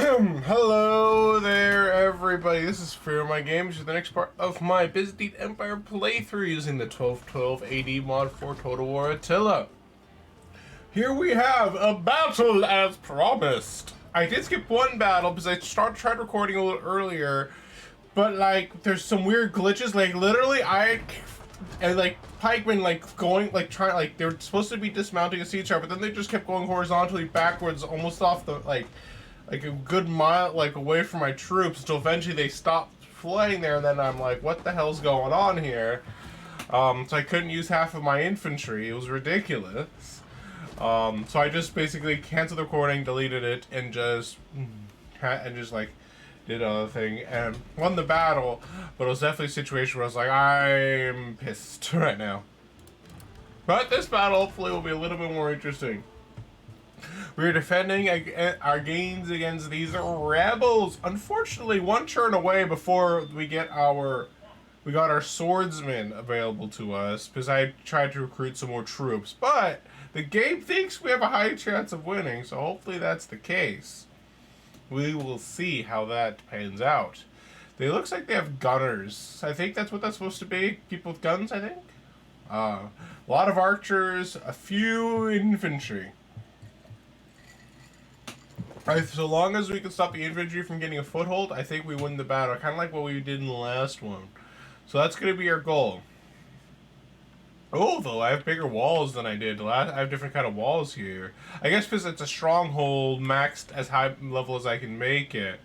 Hello there, everybody. This is Fearmy Games for the next part of my Byzantine Empire playthrough using the 1212 AD mod for Total War Attila. Here we have a battle as promised. I did skip one battle because I tried recording a little earlier, but like there's some weird glitches. Like literally, like pikemen trying they were supposed to be dismounting a siege tower, but then they just kept going horizontally backwards, almost off the like a good mile away from my troops until eventually they stopped flying there, and then I'm like, what the hell's going on here? So I couldn't use half of my infantry. It was ridiculous. So I just basically canceled the recording, deleted it, and just did other thing and won the battle. But it was definitely a situation where I was like, I'm pissed right now. But this battle hopefully will be a little bit more interesting. We're defending our gains against these rebels. Unfortunately, one turn away before we got our swordsmen available to us because I tried to recruit some more troops. But the game thinks we have a high chance of winning, so hopefully that's the case. We will see how that pans out. They looks like they have gunners. I think that's what that's supposed to be. People with guns, I think. A lot of archers, a few infantry. So long as we can stop the infantry from getting a foothold, I think we win the battle. Kind of like what we did in the last one. So that's going to be our goal. Oh, though, I have bigger walls than I did. I have different kind of walls here. I guess because it's a stronghold maxed as high level as I can make it.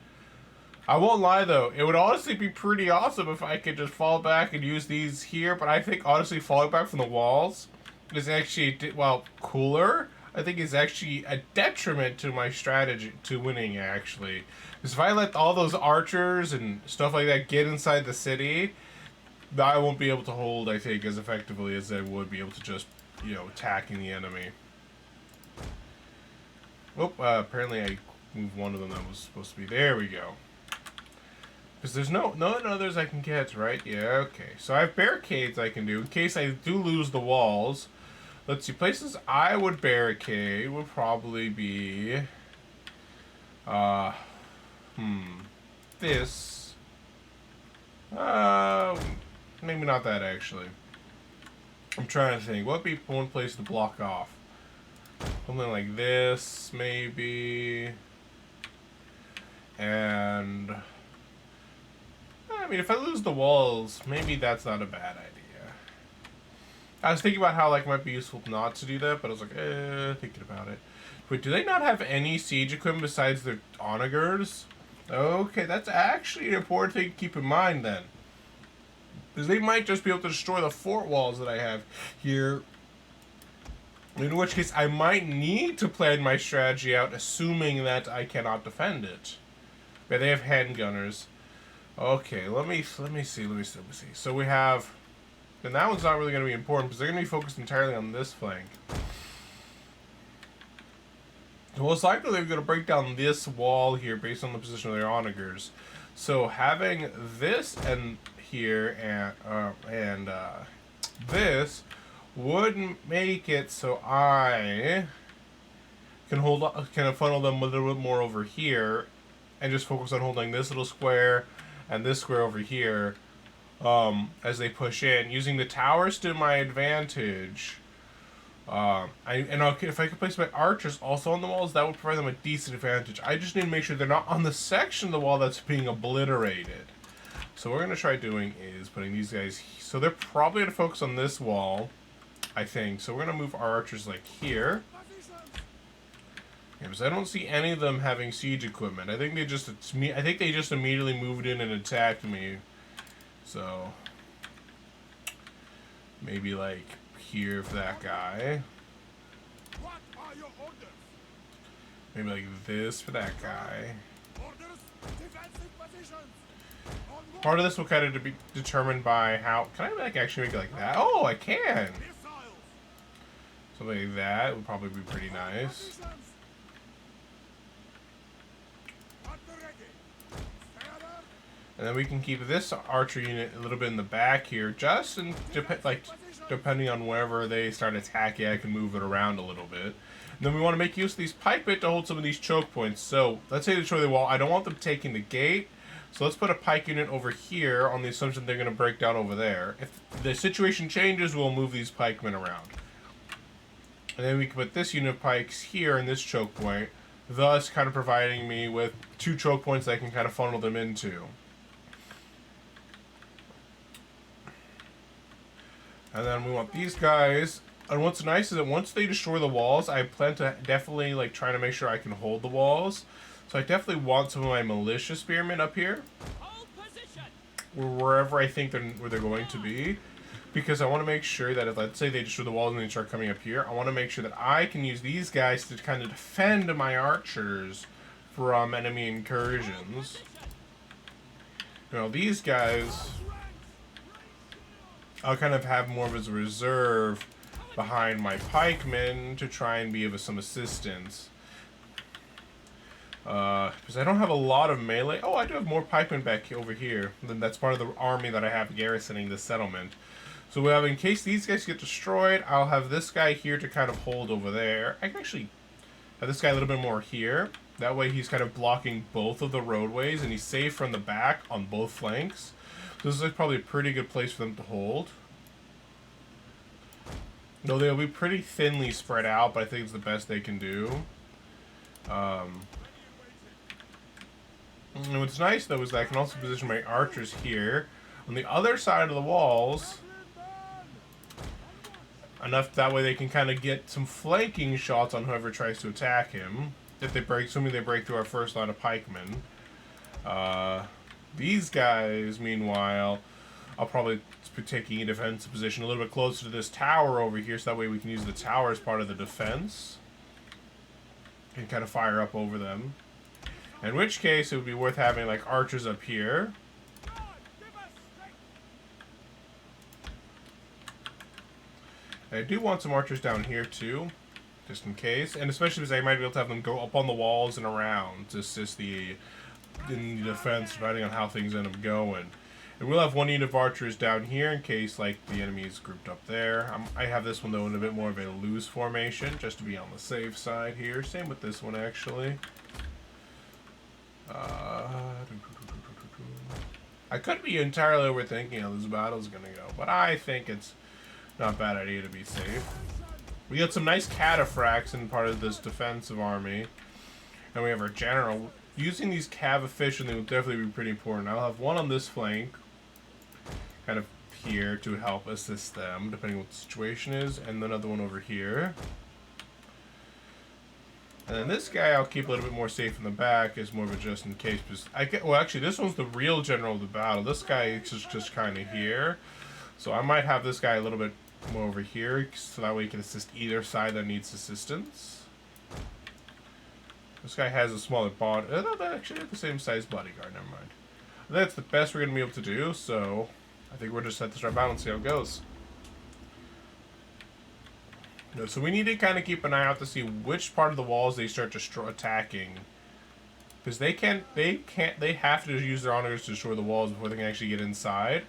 I won't lie, though. It would honestly be pretty awesome if I could just fall back and use these here. But I think, honestly, falling back from the walls is actually, well, cooler. I think is actually a detriment to my strategy to winning, actually. Because if I let all those archers and stuff like that get inside the city, I won't be able to hold, I think, as effectively as I would be able to just, attacking the enemy. Oh, apparently I moved one of them that was supposed to be. There we go. Because there's no others I can get, right? Yeah, okay. So I have barricades I can do in case I do lose the walls. Let's see, places I would barricade would probably be, this, maybe not that, actually. I'm trying to think, what would be one place to block off? Something like this, maybe, and, I mean, if I lose the walls, maybe that's not a bad idea. I was thinking about how it might be useful not to do that, but I was like, thinking about it. Wait, do they not have any siege equipment besides their onagers? Okay, that's actually an important thing to keep in mind then. Because they might just be able to destroy the fort walls that I have here. In which case, I might need to plan my strategy out, assuming that I cannot defend it. But they have handgunners. Okay, let me see. So we have... And that one's not really going to be important because they're going to be focused entirely on this flank. Most likely they're going to break down this wall here based on the position of their onagers. So having this and here and this would make it so I can funnel them a little bit more over here and just focus on holding this little square and this square over here. As they push in, using the towers to my advantage. If I could place my archers also on the walls, that would provide them a decent advantage. I just need to make sure they're not on the section of the wall that's being obliterated. So what we're going to try doing is putting these guys... So they're probably going to focus on this wall, I think. So we're going to move our archers here. Yeah, because I don't see any of them having siege equipment. I think they just immediately moved in and attacked me. So, maybe here for that guy. Maybe like this for that guy. Part of this will kind of be determined by how... Can I actually make it like that? Oh, I can! Something like that would probably be pretty nice. And then we can keep this archer unit a little bit in the back here, just depending on wherever they start attacking, I can move it around a little bit. And then we want to make use of these pikemen to hold some of these choke points. So let's say they destroy the wall. I don't want them taking the gate. So let's put a pike unit over here on the assumption they're going to break down over there. If the situation changes, we'll move these pikemen around. And then we can put this unit of pikes here in this choke point, thus kind of providing me with 2 choke points that I can kind of funnel them into. And then we want these guys. And what's nice is that once they destroy the walls, I plan to definitely like try to make sure I can hold the walls. So I definitely want some of my militia spearmen up here, or wherever I think where they're going to be, because I want to make sure that if, let's say, they destroy the walls and they start coming up here, I want to make sure that I can use these guys to kind of defend my archers from enemy incursions. You know, these guys, I'll kind of have more of as a reserve behind my pikemen to try and be of some assistance. Because I don't have a lot of melee. Oh, I do have more pikemen back over here. Then that's part of the army that I have garrisoning the settlement. So we have, in case these guys get destroyed, I'll have this guy here to kind of hold over there. I can actually have this guy a little bit more here. That way he's kind of blocking both of the roadways, and he's safe from the back on both flanks. So this is probably a pretty good place for them to hold. Though they'll be pretty thinly spread out, but I think it's the best they can do. And what's nice, though, is that I can also position my archers here on the other side of the walls. Enough that way they can kind of get some flanking shots on whoever tries to attack him. If they break, assuming they break through our first line of pikemen. These guys, meanwhile, I'll probably be taking a defensive position a little bit closer to this tower over here, so that way we can use the tower as part of the defense. And kind of fire up over them. In which case, it would be worth having, like, archers up here. I do want some archers down here, too. Just in case. And especially because I might be able to have them go up on the walls and around to assist in the defense, depending on how things end up going. And we'll have one unit of archers down here in case, like, the enemy is grouped up there. I have this one, though, in a bit more of a loose formation, just to be on the safe side here. Same with this one, actually. I could be entirely overthinking how this battle's gonna go, but I think it's not a bad idea to be safe. We got some nice cataphracts in part of this defensive army, and we have our general. Using these cav efficiently will definitely be pretty important. I'll have one on this flank, kind of here to help assist them, depending on what the situation is, and another one over here. And then this guy I'll keep a little bit more safe in the back as more of a just in case. Well, actually, this one's the real general of the battle. This guy is just kind of here. So I might have this guy a little bit more over here, so that way he can assist either side that needs assistance. This guy has a smaller body. They actually have the same size bodyguard. Never mind. That's the best we're going to be able to do, so I think we're just at the start battle and see how it goes. So we need to kind of keep an eye out to see which part of the walls they start attacking, because they have to use their honors to destroy the walls before they can actually get inside.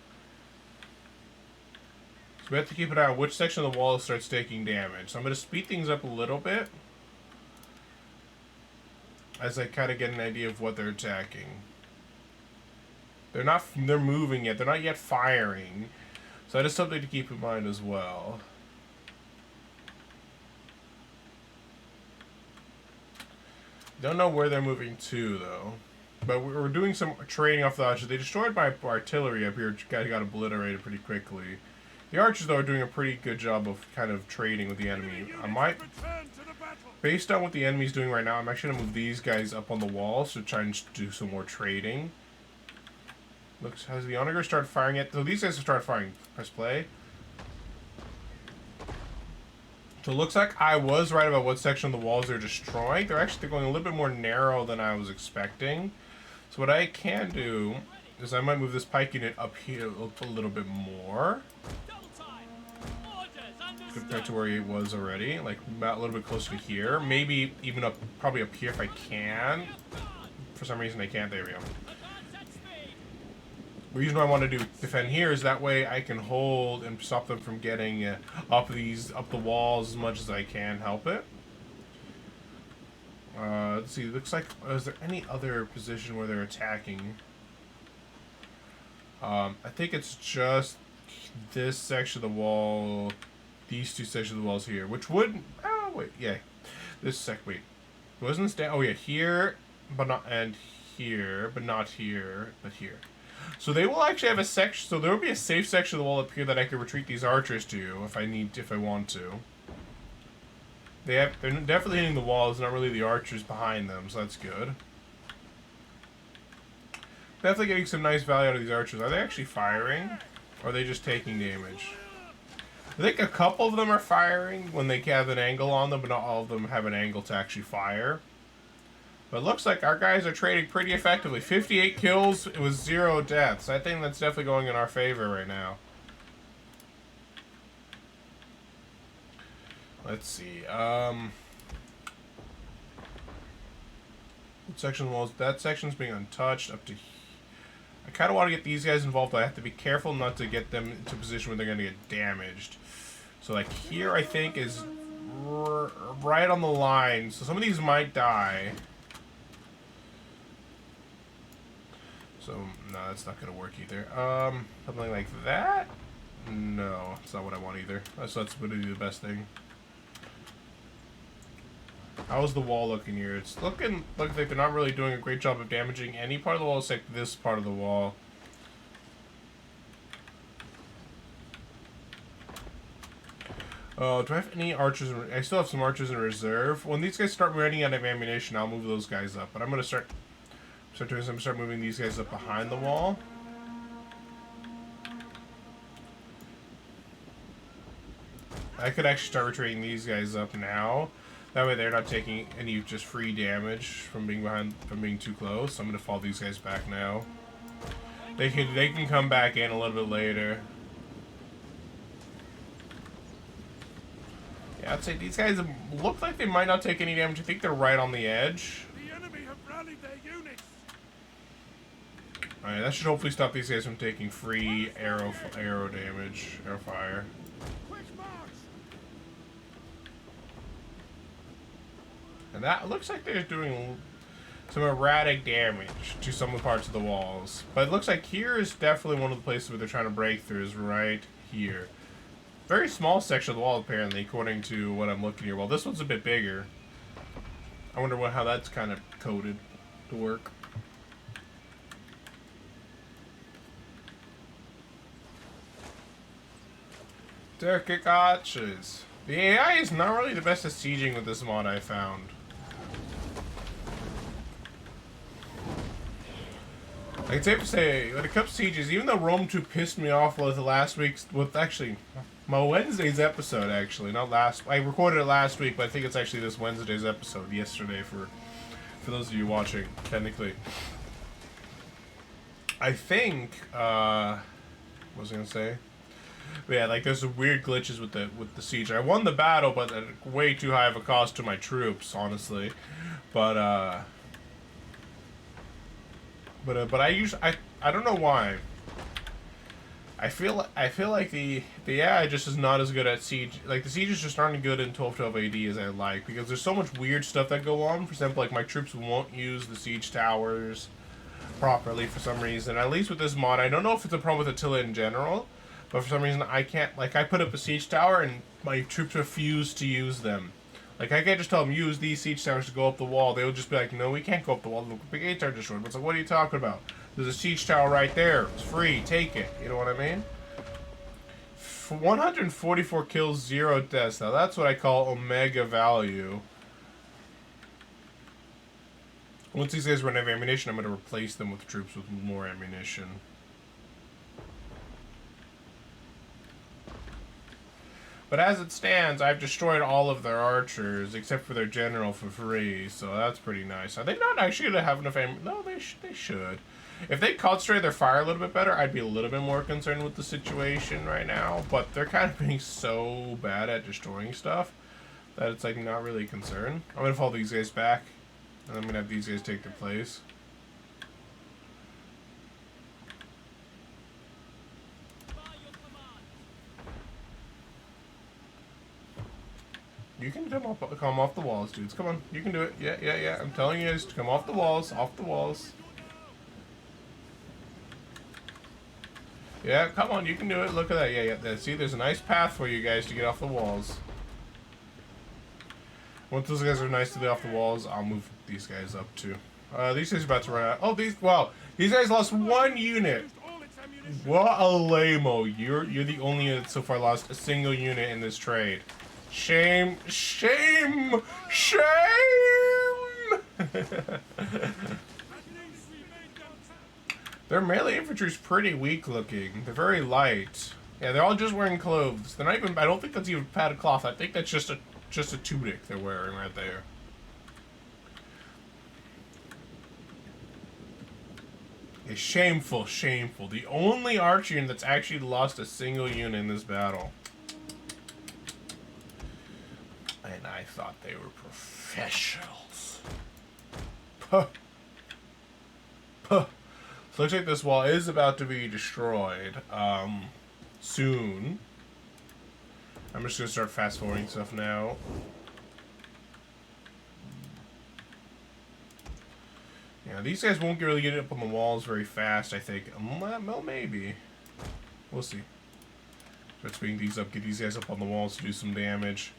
So we have to keep an eye on which section of the wall starts taking damage. So I'm going to speed things up a little bit as I kind of get an idea of what they're attacking. They're moving yet. They're not yet firing. So that is something to keep in mind as well. Don't know where they're moving to, though. But we're doing some trading off the archers. They destroyed my artillery up here, which got obliterated pretty quickly. The archers, though, are doing a pretty good job of kind of trading with the enemy. I might, based on what the enemy's doing right now, I'm actually going to move these guys up on the wall to try and do some more trading. Looks, has the onager started firing yet? So these guys have started firing. Press play. So it looks like I was right about what section of the walls they're destroying. They're actually going a little bit more narrow than I was expecting. So what I can do is I might move this pike unit up here a little bit more, compared to where it was already. Like about a little bit closer to here. Maybe even up, probably up here if I can. For some reason I can't. There we go. The reason why I want to defend here is that way I can hold and stop them from getting up the walls as much as I can help it. Let's see. Looks like, is there any other position where they're attacking? I think it's just this section of the wall, these two sections of the walls here, which would, oh wait, yeah, wait, wasn't this, oh yeah, here, but not, and here, but not here, but here. So they will actually have a section, so there will be a safe section of the wall up here that I could retreat these archers to if I want to. They're definitely hitting the walls, not really the archers behind them, so that's good. Definitely getting some nice value out of these archers. Are they actually firing? Or are they just taking damage? I think a couple of them are firing when they have an angle on them, but not all of them have an angle to actually fire. But it looks like our guys are trading pretty effectively. 58 kills, it was 0 deaths. I think that's definitely going in our favor right now. Let's see. What section of the walls? That section's being untouched up to here. I kind of want to get these guys involved, but I have to be careful not to get them into a position where they're going to get damaged. So, like, here, I think, is right on the line. So, some of these might die. So, no, that's not going to work either. Something like that? No, that's not what I want either. That's going to be the best thing. How's the wall looking here? It's looking like they're not really doing a great job of damaging any part of the wall except this part of the wall. Do I have any archers? I still have some archers in reserve. When these guys start running out of ammunition, I'll move those guys up. But I'm gonna start moving these guys up behind the wall. I could actually start retreating these guys up now. That way they're not taking any just free damage from being too close. So I'm gonna fall these guys back now. They can come back in a little bit later. Yeah, I'd say these guys look like they might not take any damage. I think they're right on the edge. The enemy have rallied their units. Alright, that should hopefully stop these guys from taking free arrow damage, arrow fire. And that looks like they're doing some erratic damage to some of the parts of the walls. But it looks like here is definitely one of the places where they're trying to break through, is right here. Very small section of the wall, apparently, according to what I'm looking here. Well, this one's a bit bigger. I wonder how that's kind of coded to work. Turkic archers. The AI is not really the best at sieging with this mod, I found. It's safe to say, when it comes to sieges, even though Rome 2 pissed me off with my Wednesday's episode, actually, not last, I recorded it last week, but I think it's actually this Wednesday's episode, yesterday, for those of you watching, technically. I think, what was I gonna say? But yeah, like, there's some weird glitches with the siege. I won the battle, but at way too high of a cost to my troops, honestly. But I don't know why. I feel like the AI just is not as good at siege. Like, the sieges just aren't good in 1212 AD as I like, because there's so much weird stuff that go on. For example, like, my troops won't use the siege towers properly for some reason. At least with this mod, I don't know if it's a problem with Attila in general, but for some reason I can't. Like, I put up a siege tower and my troops refuse to use them. Like, I can't just tell them, use these siege towers to go up the wall. They'll just be like, no, we can't go up the wall. The gates are destroyed. But it's like, what are you talking about? There's a siege tower right there. It's free. Take it. You know what I mean? For 144 kills, 0 deaths. Now, that's what I call omega value. Once these guys run out of ammunition, I'm going to replace them with troops with more ammunition. But as it stands, I've destroyed all of their archers, except for their general for free, so that's pretty nice. Are they not actually going to have enough ammunition? No, they should. If they concentrate their fire a little bit better, I'd be a little bit more concerned with the situation right now. But they're kind of being so bad at destroying stuff that it's, like, not really a concern. I'm going to follow these guys back, and I'm going to have these guys take their place. You can come off the walls, dudes. Come on, you can do it. Yeah, yeah, yeah. I'm telling you guys to come off the walls, off the walls. Yeah, come on, you can do it. Look at that. Yeah, yeah. See, there's a nice path for you guys to get off the walls. Once those guys are nice to get off the walls, I'll move these guys up too. These guys are about to run out. Oh, these guys lost one unit. What a lame-o. You're the only unit that so far lost a single unit in this trade. Shame, shame, shame! Their melee infantry's pretty weak looking. They're very light. Yeah, they're all just wearing clothes. They're not even, I don't think that's even padded cloth. I think that's just a tunic they're wearing right there. It's shameful, shameful. The only archer unit that's actually lost a single unit in this battle. And I thought they were professionals. Puh. Puh. So looks like this wall is about to be destroyed soon. I'm just gonna start fast forwarding stuff now. Yeah, these guys won't really get up on the walls very fast, I think. Well, maybe. We'll see. Let's bring these up, get these guys up on the walls to do some damage.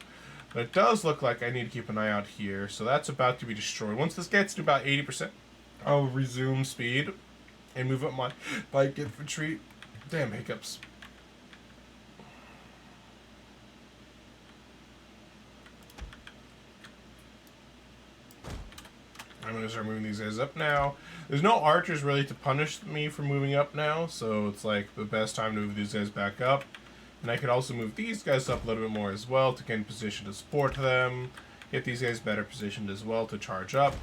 But it does look like I need to keep an eye out here. So that's about to be destroyed. Once this gets to about 80%, I'll resume speed and move up my light infantry. Damn hiccups. I'm going to start moving these guys up now. There's no archers really to punish me for moving up now, so it's like the best time to move these guys back up. And I could also move these guys up a little bit more as well to get in position to support them. Get these guys better positioned as well to charge up.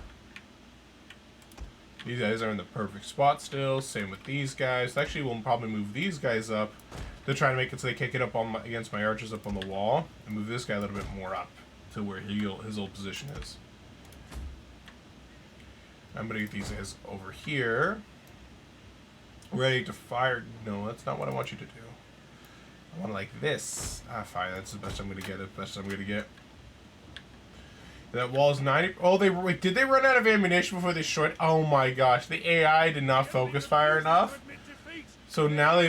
These guys are in the perfect spot still. Same with these guys. Actually, we'll probably move these guys up to try to make it so they can't get up on against my archers up on the wall. And move this guy a little bit more up to where his old position is. I'm going to get these guys over here. Ready to fire. No, that's not what I want you to do. I want it like this. Ah, fine. That's the best I'm going to get. The best I'm going to get. That wall's 90. Oh, wait, did they run out of ammunition before they destroyed? Oh my gosh. The AI did not focus fire enough. So now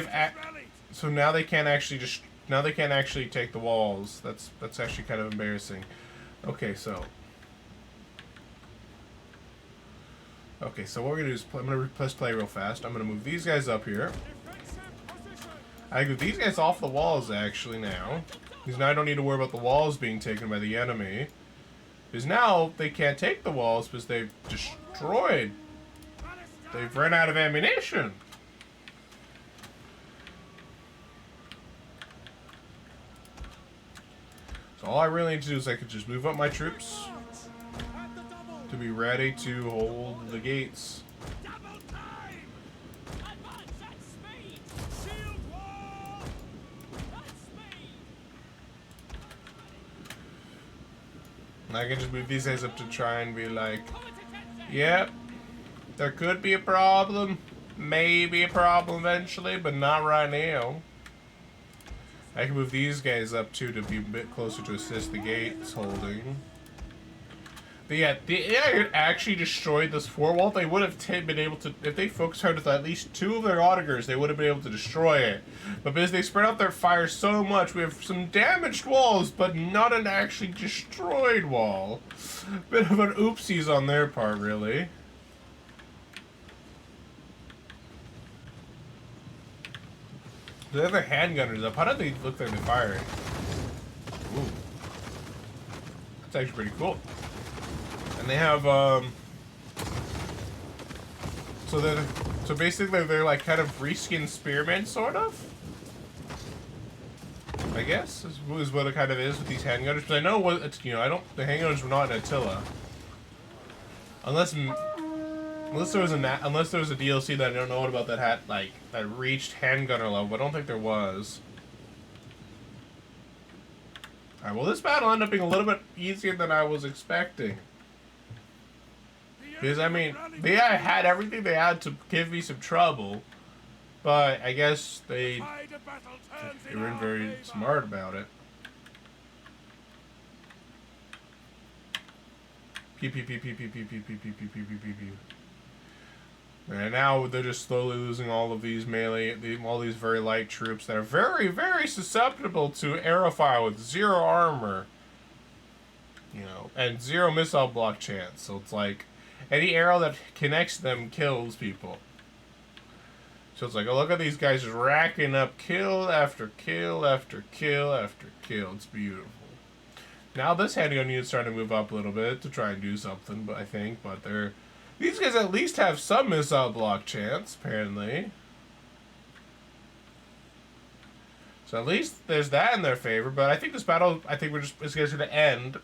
so now they can't actually now they can't actually take the walls. That's actually kind of embarrassing. Okay, so what we're gonna do is I'm gonna play real fast. I'm gonna move these guys up here. I can move these guys off the walls actually now, because now I don't need to worry about the walls being taken by the enemy. Because now they can't take the walls because they've destroyed. They've run out of ammunition. So all I really need to do is I could just move up my troops to be ready to hold the gates. And I can just move these guys up to try and be like, yep, there could be a problem, maybe a problem eventually, but not right now. I can move these guys up too to be a bit closer to assist the gates holding. But yeah, the AI actually destroyed this fort wall. They would have been able to, if they focused hard with at least 2 of their augurs, they would have been able to destroy it. But because they spread out their fire so much, we have some damaged walls, but not an actually destroyed wall. Bit of an oopsies on their part, really. They have their handgunners up. How do they look like they're firing? Ooh. That's actually pretty cool. And they have, so basically they're like kind of reskinned spearmen, sort of? I guess, is what it kind of is with these handgunners. But I know what, it's, you know, the handgunners were not in Attila. Unless there was a DLC that I don't know about that had, like, that reached handgunner level, but I don't think there was. Alright, well this battle ended up being a little bit easier than I was expecting. Because, I mean, the AI had everything they had to give me some trouble, but I guess they weren't very smart about it. Pew pew pew pew pew pew pew pew pew pew pew pew pew pew. And now they're just slowly losing all of these melee, all these very light troops that are very, very susceptible to arrow fire with 0 armor. You know, and 0 missile block chance. So it's like, any arrow that connects them kills people. So it's like, oh, look at these guys just racking up kill after kill after kill after kill. It's beautiful. Now this handgun unit's starting to move up a little bit to try and do something, but I think, but they're... These guys at least have some missile block chance, apparently. So at least there's that in their favor, but I think this battle, it's going to end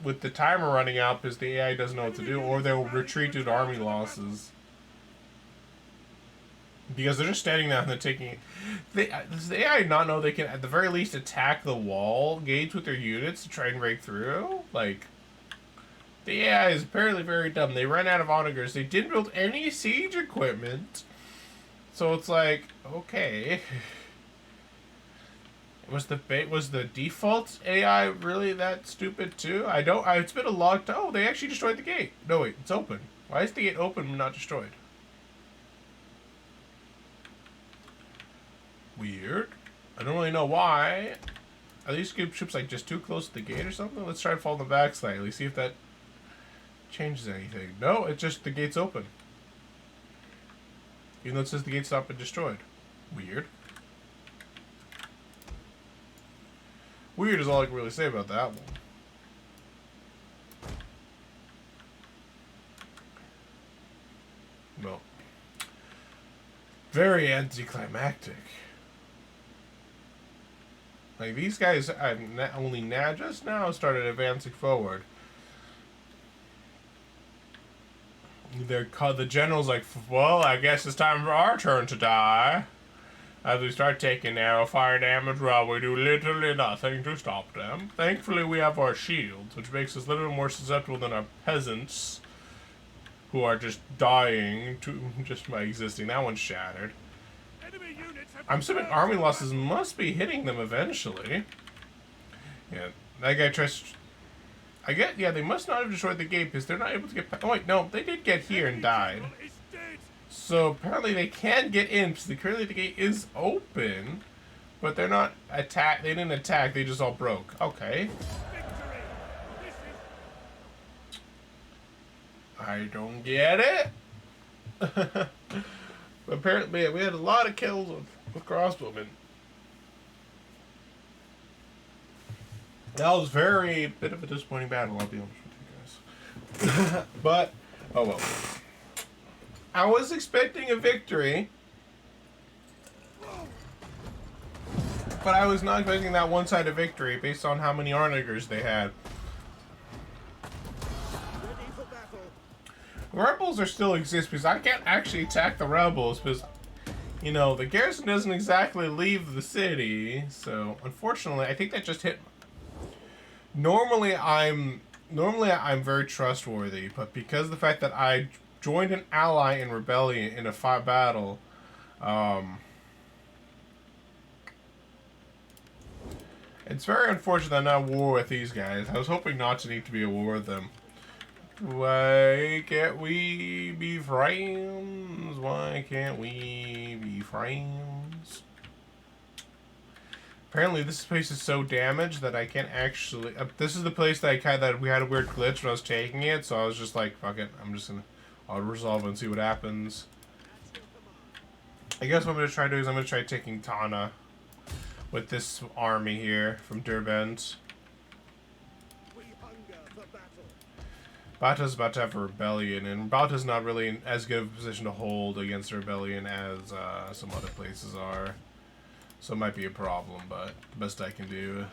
with the timer running out because the AI doesn't know what to do, or they'll retreat due to army losses. Because they're just standing there and they're taking... Does the AI not know they can, at the very least, attack the wall gates with their units to try and break through? Like... The AI is apparently very dumb. They ran out of onagers. They didn't build any siege equipment. So it's like, okay. Was the default AI really that stupid too? It's been a long time. Oh, they actually destroyed the gate. No, wait, it's open. Why is the gate open and not destroyed? Weird. I don't really know why. Are these ships like just too close to the gate or something? Let's try to fall them back slightly. See if that changes anything. No, it's just the gate's open. Even though it says the gate's not been destroyed. Weird. Weird is all I can really say about that one. Well, very anticlimactic. Like, these guys only just now started advancing forward. The general's like, well, I guess it's time for our turn to die. As we start taking arrow fire damage while we do literally nothing to stop them. Thankfully, we have our shields, which makes us a little more susceptible than our peasants, who are just dying just by existing. That one's shattered. I'm assuming army losses must be hitting them eventually. Yeah, that guy tries... yeah, they must not have destroyed the gate because they're not able to get... Oh, wait, no, they did get here and died. So apparently they can get in because currently the gate is open, but they're not attack. They didn't attack, they just all broke. Okay. I don't get it. Apparently we had a lot of kills with crossbowmen. That was very bit of a disappointing battle, I'll be honest with you guys. But, oh well. I was expecting a victory, but I was not expecting that one-sided victory based on how many onagers they had. Rebels are still exist because I can't actually attack the rebels because, you know, the garrison doesn't exactly leave the city. So unfortunately, I think that just hit. Normally I'm very trustworthy, but because of the fact that I joined an ally in rebellion in a battle, it's very unfortunate that I'm not at war with these guys. I was hoping not to need to be at war with them. Why can't we be friends? Why can't we be friends? Apparently this place is so damaged that I can't actually... this is the place that we had a weird glitch when I was taking it, so I was just like, fuck it, I'm just gonna auto-resolve and see what happens. I guess what I'm gonna try to do is I'm gonna try taking Tana with this army here from Derbent. Bata's about to have a rebellion, and Bata's not really in as good of a position to hold against a rebellion as some other places are. So it might be a problem, but the best I can do.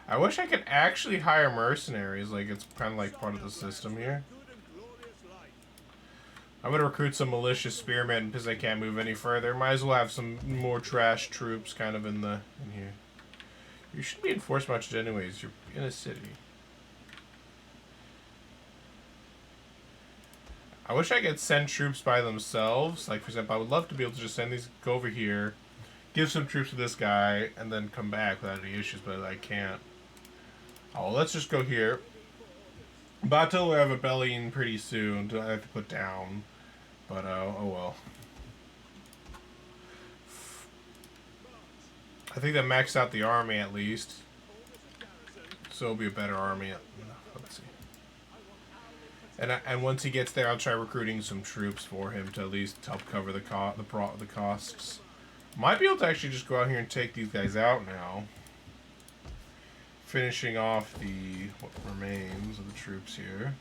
I wish I could actually hire mercenaries, like it's kind of like part of the system here. I'm gonna recruit some malicious spearmen because I can't move any further. Might as well have some more trash troops kind of in here. You shouldn't be enforced much anyways. You're in a city. I wish I could send troops by themselves. Like, for example, I would love to be able to just send these, go over here, give some troops to this guy and then come back without any issues, but I can't. Oh, well, let's just go here. Bato will have a bellying pretty soon. I have to put down, but oh well. I think that maxed out the army at least, so it'll be a better army. Let's see. And once he gets there, I'll try recruiting some troops for him to at least help cover the costs. Might be able to actually just go out here and take these guys out now. Finishing off what remains of the troops here.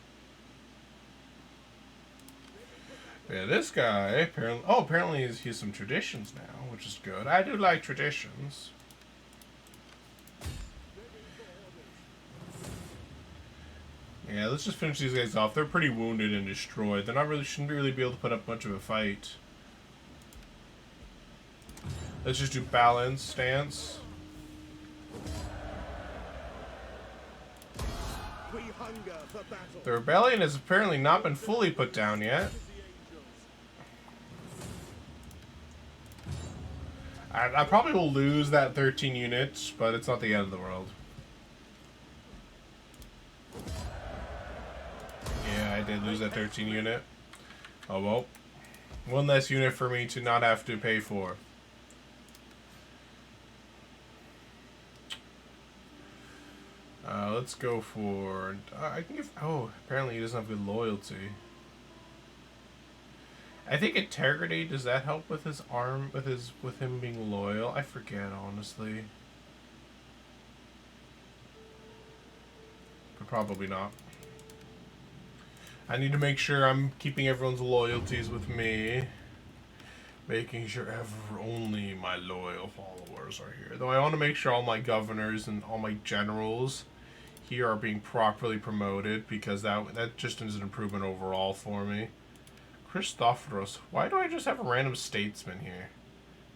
Yeah, this guy apparently he has some traditions now, which is good. I do like traditions. Yeah, let's just finish these guys off. They're pretty wounded and destroyed. They're not really shouldn't really be able to put up much of a fight. Let's just do balance stance. We hunger for battle. The rebellion has apparently not been fully put down yet. I probably will lose that 13 units, but it's not the end of the world. Yeah, I did lose that 13 unit. Oh well. One less unit for me to not have to pay for. Let's go for... I can give... Oh, apparently he doesn't have good loyalty. I think integrity, does that help with his arm, with him being loyal? I forget, honestly. But probably not. I need to make sure I'm keeping everyone's loyalties with me. Making sure only my loyal followers are here. Though I want to make sure all my governors and all my generals here are being properly promoted, because that just is an improvement overall for me. Christophoros. Why do I just have a random statesman here?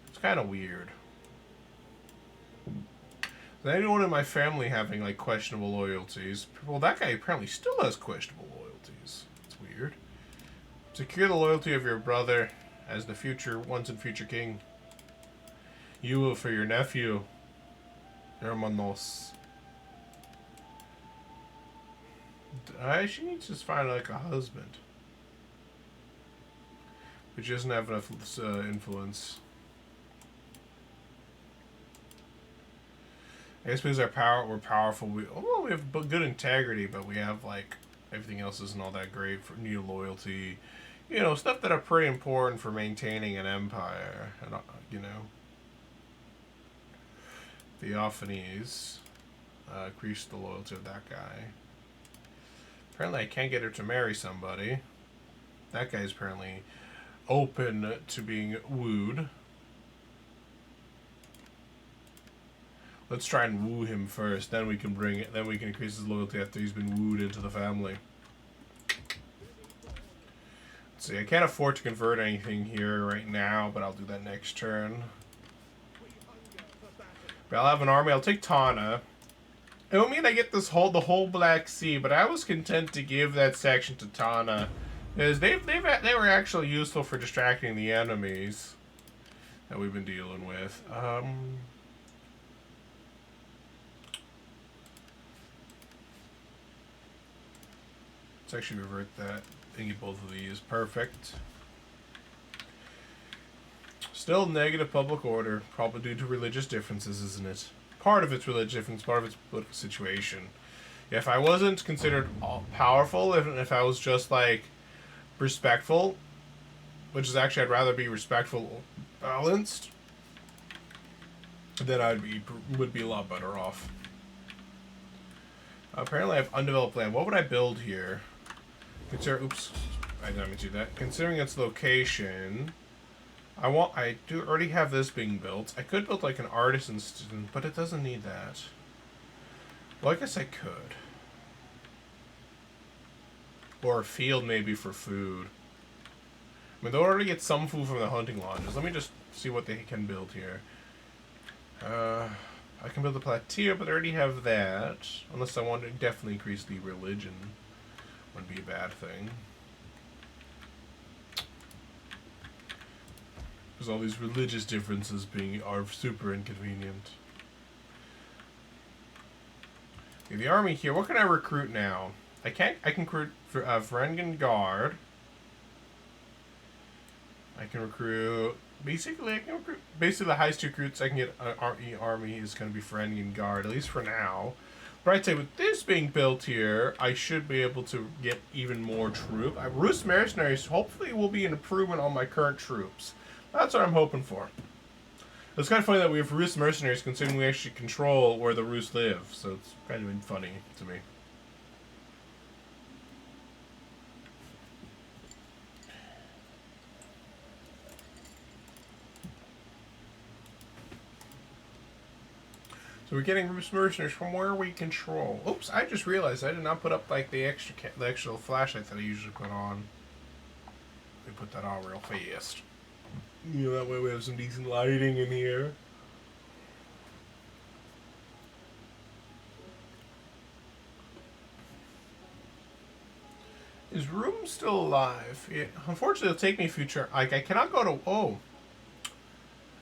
It's kind of weird. Is anyone in my family having like questionable loyalties? Well, that guy apparently still has questionable loyalties. It's weird. Secure the loyalty of your brother as the once and future king. You will for your nephew, Hermanos. She needs to find like a husband, but she doesn't have enough influence. I guess because we're powerful. We have good integrity, but we have like everything else isn't all that great for need loyalty. You know, stuff that are pretty important for maintaining an empire. And you know, Theophanes increase the loyalty of that guy. Apparently I can't get her to marry somebody. That guy's apparently open to being wooed. Let's try and woo him first, then we can increase his loyalty after he's been wooed into the family. Let's see, I can't afford to convert anything here right now, but I'll do that next turn. But I'll have an army. I'll take Tana. It will mean I get the whole Black Sea, but I was content to give that section to Tana, because they were actually useful for distracting the enemies that we've been dealing with. Let's actually revert that. Thinking both of these. Perfect. Still negative public order, probably due to religious differences, isn't it? Part of its religious difference, part of its political situation. Yeah, if I wasn't considered powerful, if I was just like respectful, which is actually I'd rather be respectful, balanced, then would be a lot better off. Apparently, I have undeveloped land. What would I build here? Oops, I didn't mean to do that. Considering its location, I do already have this being built. I could build like an artisan student, but it doesn't need that. Well, I guess I could. Or a field maybe for food. I mean, they'll already get some food from the hunting lodges. Let me just see what they can build here. I can build a plateau, but I already have that. Unless I want to definitely increase the religion. Wouldn't be a bad thing. Because all these religious differences are super inconvenient. Okay, the army here. What can I recruit now? I can recruit Varangian Guard. I can recruit. Basically, the highest recruits I can get army is going to be Varangian Guard, at least for now. But I'd say with this being built here, I should be able to get even more troop. Rus mercenaries hopefully will be an improvement on my current troops. That's what I'm hoping for. It's kind of funny that we have Rus mercenaries considering we actually control where the Rus live. So it's kind of funny to me. So we're getting Rus mercenaries from where we control. Oops, I just realized I did not put up like the extra flashlight that I usually put on. Let me put that on real fast. You know, that way we have some decent lighting in here. Is Room still alive? Yeah, unfortunately, it'll take me future. Like, I cannot go to.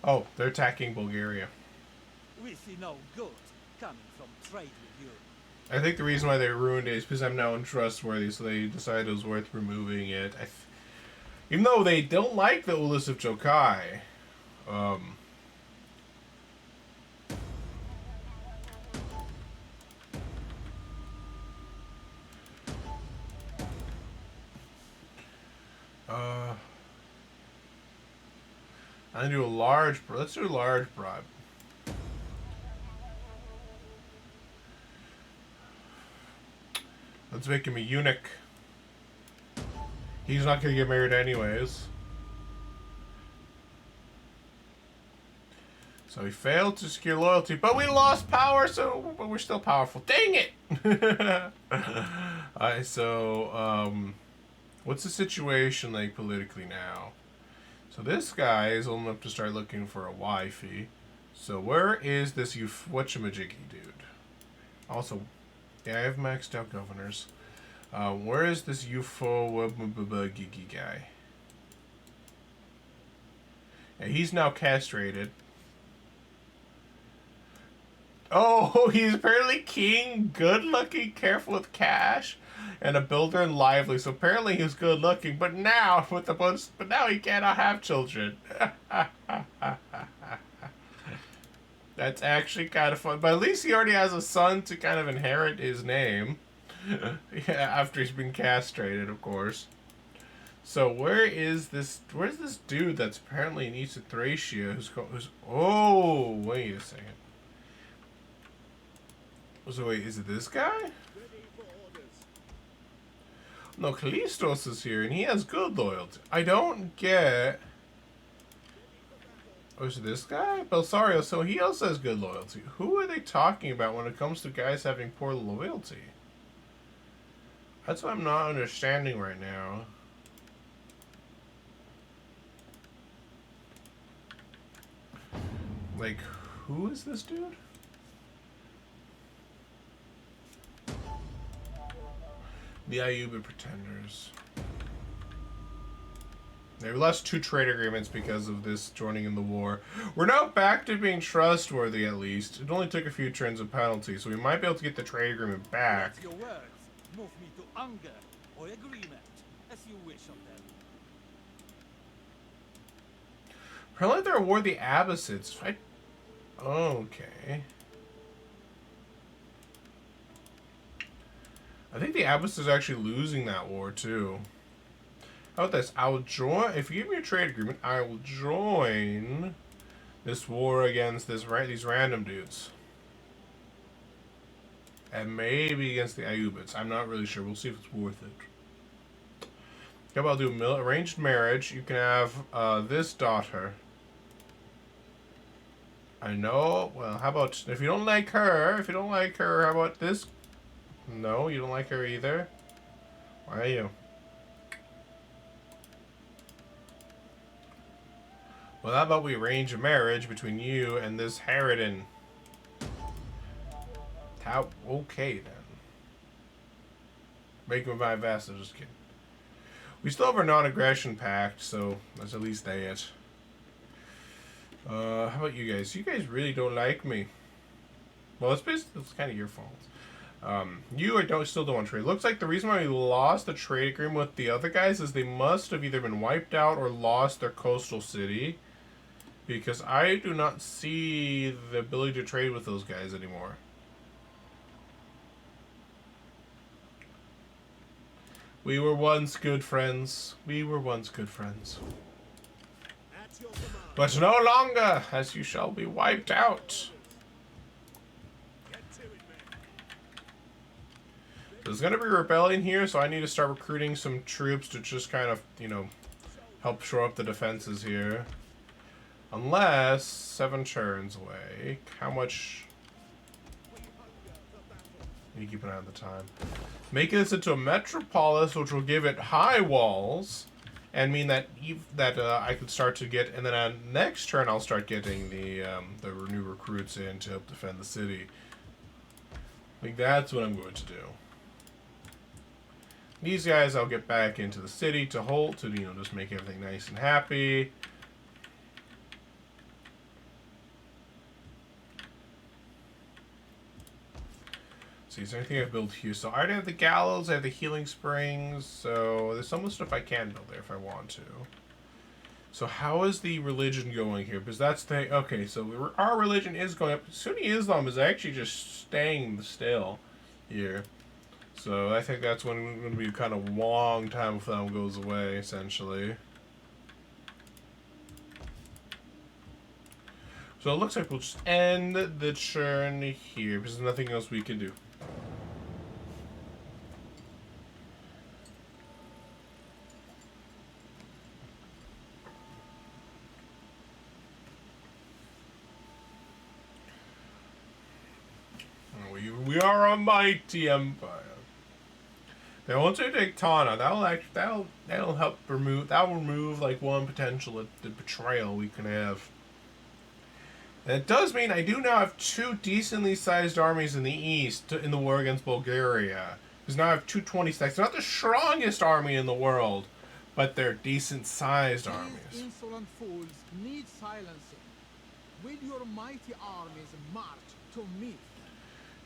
Oh, they're attacking Bulgaria. We see no good coming from trade with you. I think the reason why they ruined it is because I'm now untrustworthy, so they decided it was worth removing it. Even though they don't like the Ulus of Jokai. I'm gonna do a large. Let's do a large bribe. Let's make him a eunuch. He's not gonna get married anyways. So we failed to secure loyalty, but we lost power, but we're still powerful. Dang it! Alright, so, what's the situation like politically now? So this guy is old enough to start looking for a wifey. So where is this whatchamajiggy dude? Also, yeah, I have maxed out governors. Where is this gigi guy? Yeah, he's now castrated. Oh, he's apparently king, good-looking, careful with cash, and a builder and lively. So apparently he's good-looking, but now now he cannot have children. That's actually kind of fun. But at least he already has a son to kind of inherit his name. Yeah, after he's been castrated, of course. So where's this dude that's apparently in East Thracia who's oh, wait a second. So wait, is it this guy? No, Callistos is here and he has good loyalty. I don't get. Oh, is it this guy? Belsario, so he also has good loyalty. Who are they talking about when it comes to guys having poor loyalty? That's what I'm not understanding right now. Like, who is this dude? The Ayuba Pretenders. They lost 2 trade agreements because of this joining in the war. We're now back to being trustworthy, at least. It only took a few turns of penalty, so we might be able to get the trade agreement back. Let your words move me to anger or agreement, as you wish of them. Apparently they're at war with the Abbasids. Okay. I think the Abbasids are actually losing that war, too. How about this? I will join. If you give me a trade agreement, I will join this war against these random dudes. And maybe against the Ayubids. I'm not really sure. We'll see if it's worth it. How about I'll do arranged marriage? You can have this daughter. I know. Well, how about if you don't like her? If you don't like her, how about this? No, you don't like her either. Why are you? Well, how about we arrange a marriage between you and this Harridan? How? Okay, then. Make him my vassal. Just kidding. We still have our non-aggression pact, so that's at least that. How about you guys? You guys really don't like me. Well, it's kind of your fault. Still don't want to trade. Looks like the reason why we lost the trade agreement with the other guys is they must have either been wiped out or lost their coastal city. Because I do not see the ability to trade with those guys anymore. We were once good friends. We were once good friends. At your command. But no longer, as you shall be wiped out. Get to it, men. There's going to be rebellion here, so I need to start recruiting some troops to just kind of, you know, help shore up the defenses here. Unless 7 turns away. How much? We hunger for battle. Need to keep an eye on the time. Making this into a metropolis, which will give it high walls, and mean that I could start to get. And then on next turn, I'll start getting the new recruits in to help defend the city. I think that's what I'm going to do. These guys, I'll get back into the city to hold to just make everything nice and happy. See, is there anything I've built here? So I already have the gallows, I have the healing springs, so there's some stuff I can build there if I want to. So how is the religion going here? Because that's the... Okay, so our religion is going up. Sunni Islam is actually just staying still here. So I think that's going to be a kind of long time before that one goes away, essentially. So it looks like we'll just end the turn here, because there's nothing else we can do. We are a mighty empire. Now once we take Tana, that'll help remove like one potential the betrayal we can have. And it does mean I do now have 2 decently sized armies in the east in the war against Bulgaria. Because now I have 220 stacks. They're not the strongest army in the world, but they're decent sized armies. These insolent fools need silencing. Will your mighty armies march to me?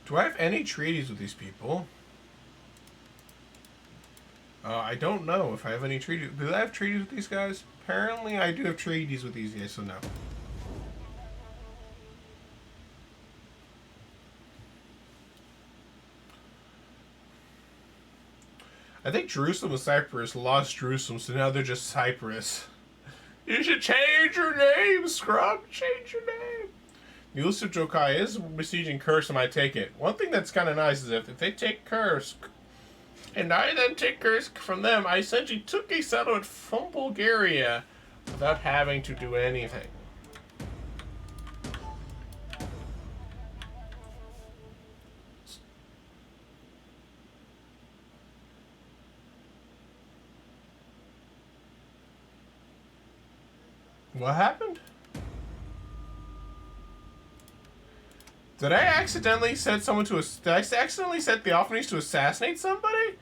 Do I have any treaties with these people? I don't know if I have any treaties. Do I have treaties with these guys? Apparently I do have treaties with these guys, so no. I think Jerusalem was Cyprus, lost Jerusalem, so now they're just Cyprus. You should change your name, scrub! Change your name! The elusive Jokai is besieging Kursk, I take it. One thing that's kind of nice is if they take Kursk, and I then take Kursk from them, I essentially took a settlement from Bulgaria without having to do anything. What happened? Did I accidentally set someone to did I accidentally set the Ophanes to assassinate somebody?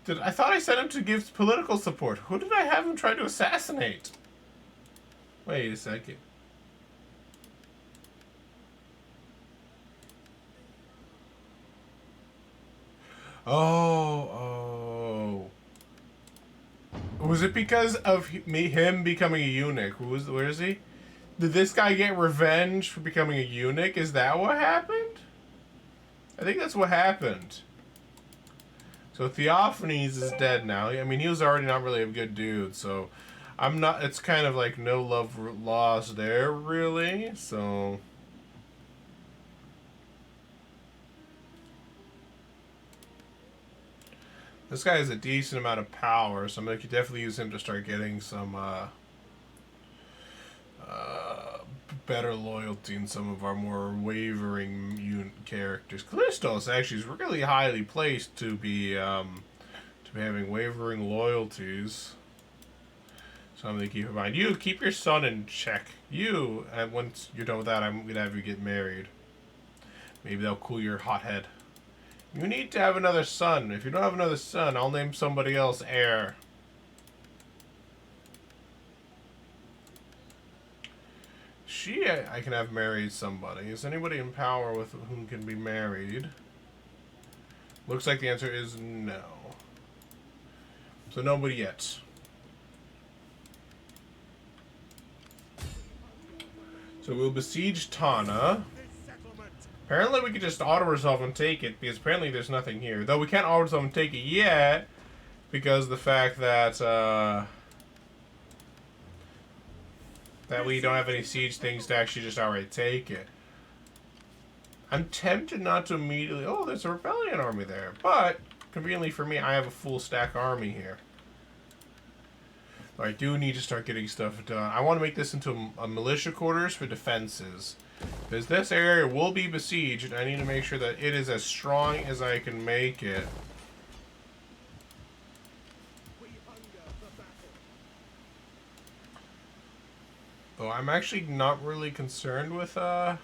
I thought I set him to give political support. Who did I have him try to assassinate? Wait a second. Oh. Was it because of him becoming a eunuch? Where is he? Did this guy get revenge for becoming a eunuch? Is that what happened? I think that's what happened. So Theophanes is dead now. I mean, he was already not really a good dude, so I'm not... It's kind of like no love lost there, really, so... This guy has a decent amount of power, so I'm going to definitely use him to start getting some, better loyalty in some of our more wavering characters. Callistos actually is really highly placed to be having wavering loyalties. Something to keep in mind. You, keep your son in check. You, and once you're done with that, I'm going to have you get married. Maybe that'll cool your hot head. You need to have another son. If you don't have another son, I'll name somebody else heir. she, I can have married somebody. Is anybody in power with whom can be married? Looks like the answer is no. So nobody yet. So we'll besiege Tana. Apparently we can just auto-resolve and take it, because apparently there's nothing here. Though we can't auto-resolve and take it yet, because of the fact that, that we don't have any siege things to actually just outright take it. I'm tempted not to immediately... Oh, there's a rebellion army there. But, conveniently for me, I have a full stack army here. I do need to start getting stuff done. I want to make this into a militia quarters for defenses. Because this area will be besieged, and I need to make sure that it is as strong as I can make it. Though I'm actually not really concerned with, I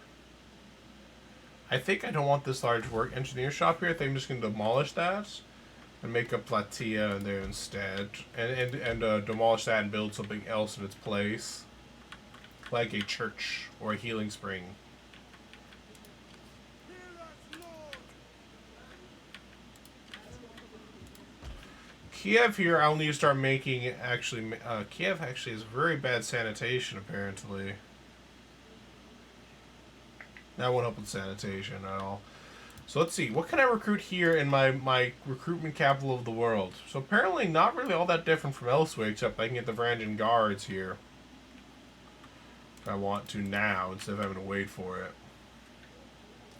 think I don't want this large work engineer shop here. I think I'm just going to demolish that. And make a platea in there instead. And demolish that and build something else in its place. Like a church or a healing spring. Kiev here, I'll need to start making actually... Kiev actually has very bad sanitation, apparently. That won't help with sanitation at all. So let's see, what can I recruit here in my recruitment capital of the world? So apparently not really all that different from elsewhere, except I can get the Varangian Guards here. If I want to now, instead of having to wait for it.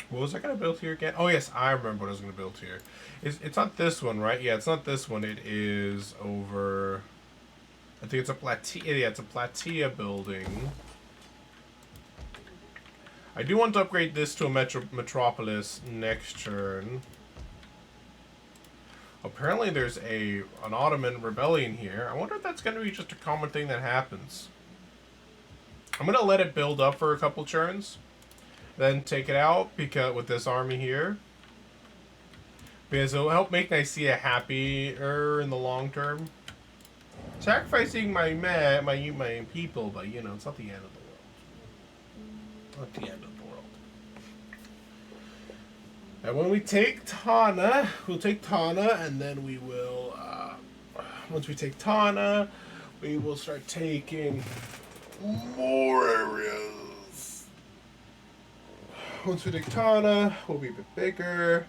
What was I going to build here again? Oh yes, I remember what I was going to build here. It's not this one, right? Yeah, it's not this one. It is over... I think it's a platea. Yeah, it's a platea building. I do want to upgrade this to a metropolis next turn. Apparently there's an Ottoman rebellion here. I wonder if that's going to be just a common thing that happens. I'm going to let it build up for a couple turns. Then take it out because with this army here. Because it'll help make Nicaea happier in the long term. Sacrificing my people, but you know, it's not the end of the world. Not the end of the world. And when we take Tana, we'll take Tana, and then we will, once we take Tana, we will start taking more areas. Once we take Tana, we'll be a bit bigger.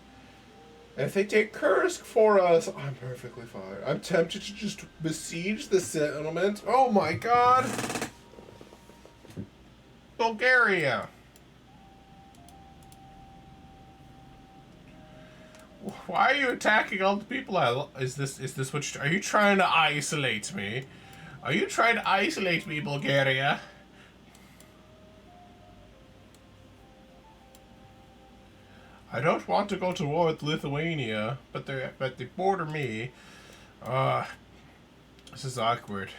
And if they take Kursk for us, I'm perfectly fine. I'm tempted to just besiege the settlement. Oh my god! Bulgaria! Why are you attacking all the people? Is this what are you trying to isolate me? Are you trying to isolate me, Bulgaria? I don't want to go to war with Lithuania, but they border me. This is awkward.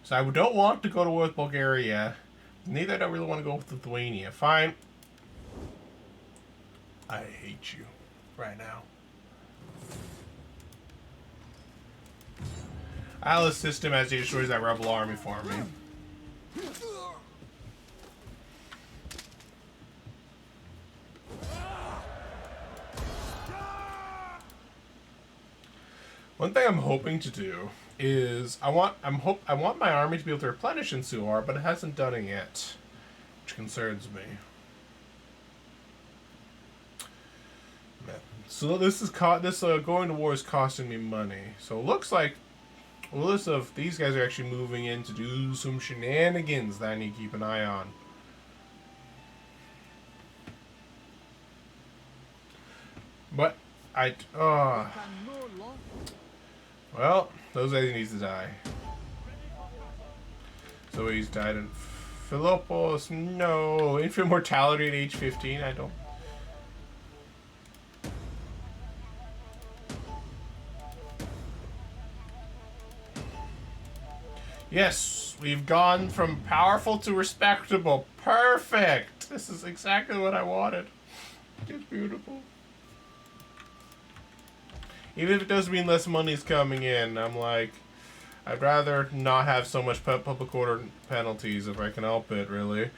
So I don't want to go to war with Bulgaria. Neither do I really want to go with Lithuania. Fine. I hate you right now. I'll assist him as he destroys that rebel army for me. One thing I'm hoping to do is I want my army to be able to replenish in Suar, but it hasn't done it yet, which concerns me. So this is going to war is costing me money. So it looks like these guys are actually moving in to do some shenanigans that I need to keep an eye on. But well, those guys needs to die. So he's died in Philippos. No, infant mortality at age 15. I don't. Yes, we've gone from powerful to respectable. Perfect. This is exactly what I wanted. It's beautiful. Even if it does mean less money's coming in, I'm like, I'd rather not have so much public order penalties if I can help it, really.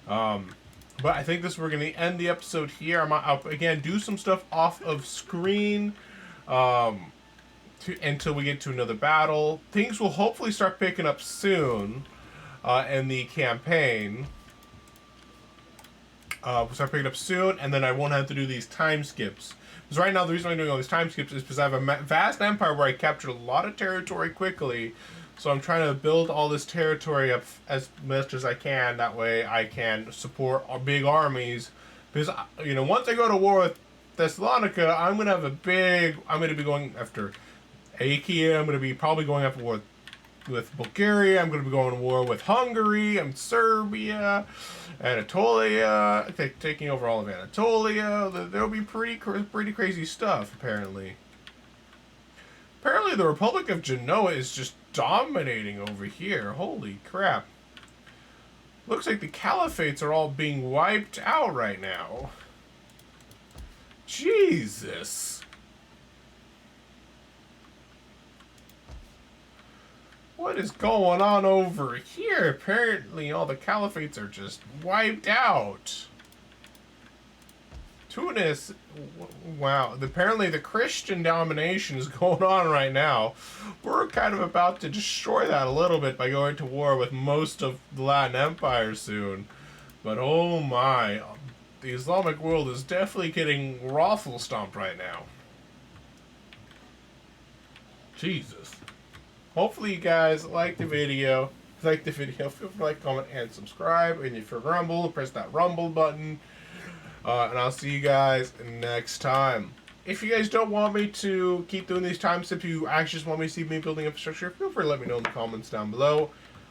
But I think we're going to end the episode here. I'll again do some stuff off of screen until we get to another battle. Things will hopefully start picking up soon in the campaign. We'll start picking up soon, and then I won't have to do these time skips. Because right now, the reason I'm doing all these time skips is because I have a vast empire where I captured a lot of territory quickly. So I'm trying to build all this territory up as much as I can. That way I can support our big armies. Because, you know, once I go to war with Thessalonica, I'm going to have I'm going to be going after Achaia. I'm going to be probably going after war with Bulgaria. I'm going to be going to war with Hungary and Serbia, Anatolia, taking over all of Anatolia. There'll be pretty crazy stuff, apparently. Apparently the Republic of Genoa is just dominating over here. Holy crap. Looks like the caliphates are all being wiped out right now. Jesus. What is going on over here? Apparently all the caliphates are just wiped out. Tunis, wow. Apparently the Christian domination is going on right now. We're kind of about to destroy that a little bit by going to war with most of the Latin Empire soon. But oh my, the Islamic world is definitely getting raffle stomped right now. Jesus. Hopefully you guys liked the video. If you liked the video, feel free to like, comment, and subscribe. And if you're Rumble, press that Rumble button. And I'll see you guys next time. If you guys don't want me to keep doing these time skips, you actually just want me to see me building infrastructure, feel free to let me know in the comments down below.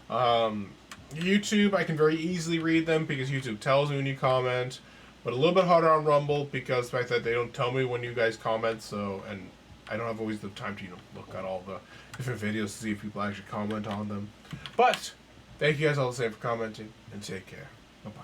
YouTube, I can very easily read them because YouTube tells me when you comment. But a little bit harder on Rumble because of the fact that they don't tell me when you guys comment. So, and I don't have always the time to, you know, look at all the different videos to see if people actually comment on them. But, thank you guys all the same for commenting, and take care. Bye-bye.